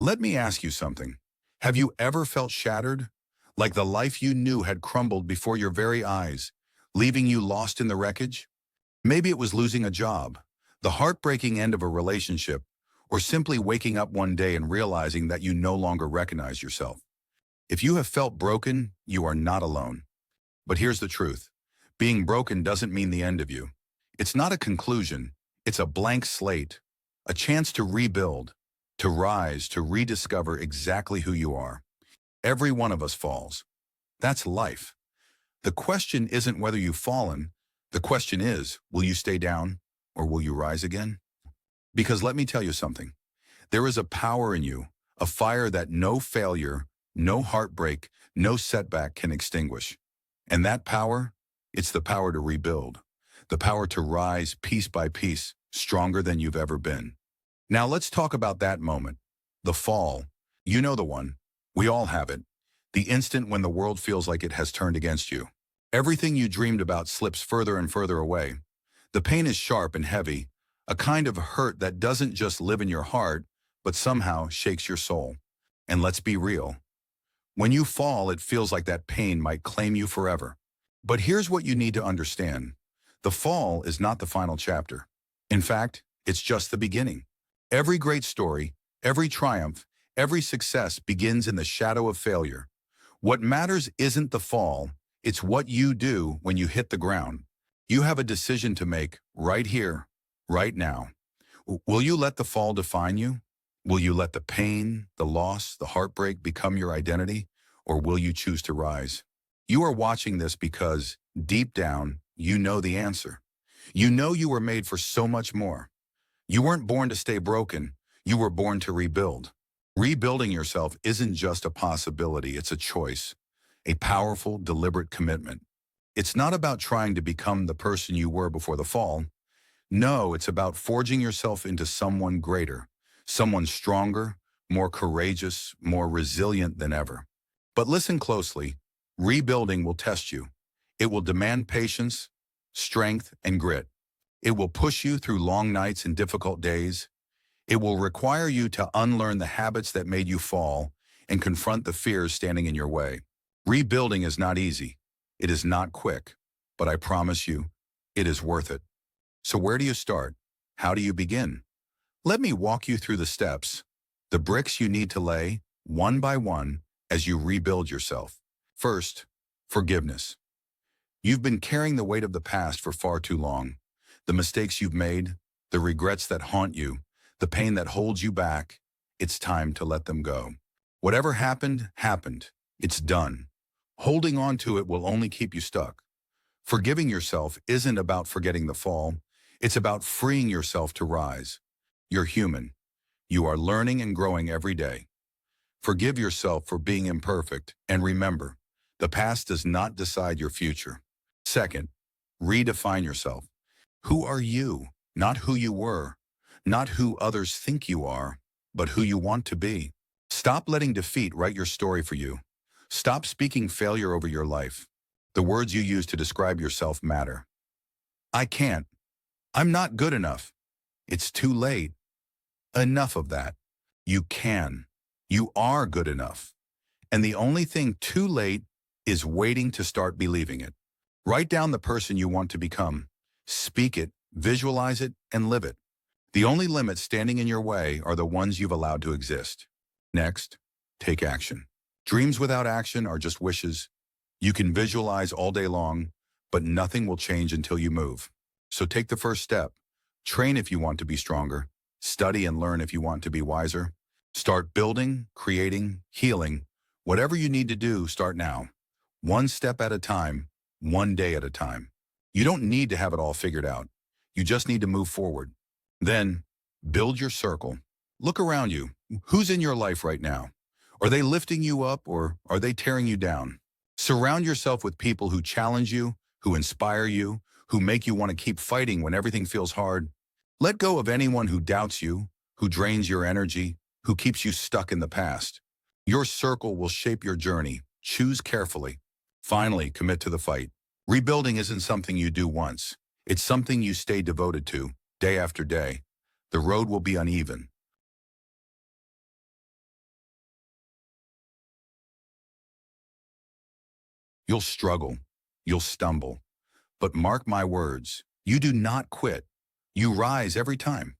Let me ask you something. Have you ever felt shattered? Like the life you knew had crumbled before your very eyes, leaving you lost in the wreckage? Maybe it was losing a job, the heartbreaking end of a relationship, or simply waking up one day and realizing that you no longer recognize yourself. If you have felt broken, you are not alone. But here's the truth. Being broken doesn't mean the end of you. It's not a conclusion. It's a blank slate, a chance to rebuild, to rise, to rediscover exactly who you are. Every one of us falls. That's life. The question isn't whether you've fallen. The question is, will you stay down or will you rise again? Because let me tell you something. There is a power in you, a fire that no failure, no heartbreak, no setback can extinguish. And that power, it's the power to rebuild, the power to rise piece by piece, stronger than you've ever been. Now let's talk about that moment, the fall. You know the one. We all have it. The instant when the world feels like it has turned against you. Everything you dreamed about slips further and further away. The pain is sharp and heavy, a kind of hurt that doesn't just live in your heart, but somehow shakes your soul. And let's be real. When you fall, it feels like that pain might claim you forever. But here's what you need to understand. The fall is not the final chapter. In fact, it's just the beginning. Every great story, every triumph, every success begins in the shadow of failure. What matters isn't the fall, it's what you do when you hit the ground. You have a decision to make right here, right now. Will you let the fall define you? Will you let the pain, the loss, the heartbreak become your identity? Or will you choose to rise? You are watching this because, deep down, you know the answer. You know you were made for so much more. You weren't born to stay broken. You were born to rebuild. Rebuilding yourself isn't just a possibility, it's a choice, a powerful, deliberate commitment. It's not about trying to become the person you were before the fall. No, it's about forging yourself into someone greater, someone stronger, more courageous, more resilient than ever. But listen closely, rebuilding will test you. It will demand patience, strength, and grit. It will push you through long nights and difficult days. It will require you to unlearn the habits that made you fall and confront the fears standing in your way. Rebuilding is not easy. It is not quick, but I promise you, it is worth it. So where do you start? How do you begin? Let me walk you through the steps, the bricks you need to lay, one by one, as you rebuild yourself. First, forgiveness. You've been carrying the weight of the past for far too long. The mistakes you've made, the regrets that haunt you, the pain that holds you back, it's time to let them go. Whatever happened, happened. It's done. Holding on to it will only keep you stuck. Forgiving yourself isn't about forgetting the fall. It's about freeing yourself to rise. You're human. You are learning and growing every day. Forgive yourself for being imperfect, and remember, the past does not decide your future. Second, redefine yourself. Who are you? Not who you were, not who others think you are, but who you want to be. Stop letting defeat write your story for you. Stop speaking failure over your life. The words you use to describe yourself matter. I can't. I'm not good enough. It's too late. Enough of that. You can. You are good enough. And the only thing too late is waiting to start believing it. Write down the person you want to become. Speak it, visualize it, and live it. The only limits standing in your way are the ones you've allowed to exist. Next, take action. Dreams without action are just wishes. You can visualize all day long, but nothing will change until you move. So take the first step. Train if you want to be stronger. Study and learn if you want to be wiser. Start building, creating, healing. Whatever you need to do, start now. One step at a time, one day at a time. You don't need to have it all figured out. You just need to move forward. Then, build your circle. Look around you. Who's in your life right now? Are they lifting you up or are they tearing you down? Surround yourself with people who challenge you, who inspire you, who make you want to keep fighting when everything feels hard. Let go of anyone who doubts you, who drains your energy, who keeps you stuck in the past. Your circle will shape your journey. Choose carefully. Finally, commit to the fight. Rebuilding isn't something you do once. It's something you stay devoted to, day after day. The road will be uneven, You'll struggle. You'll stumble. But mark my words, you do not quit. You rise every time.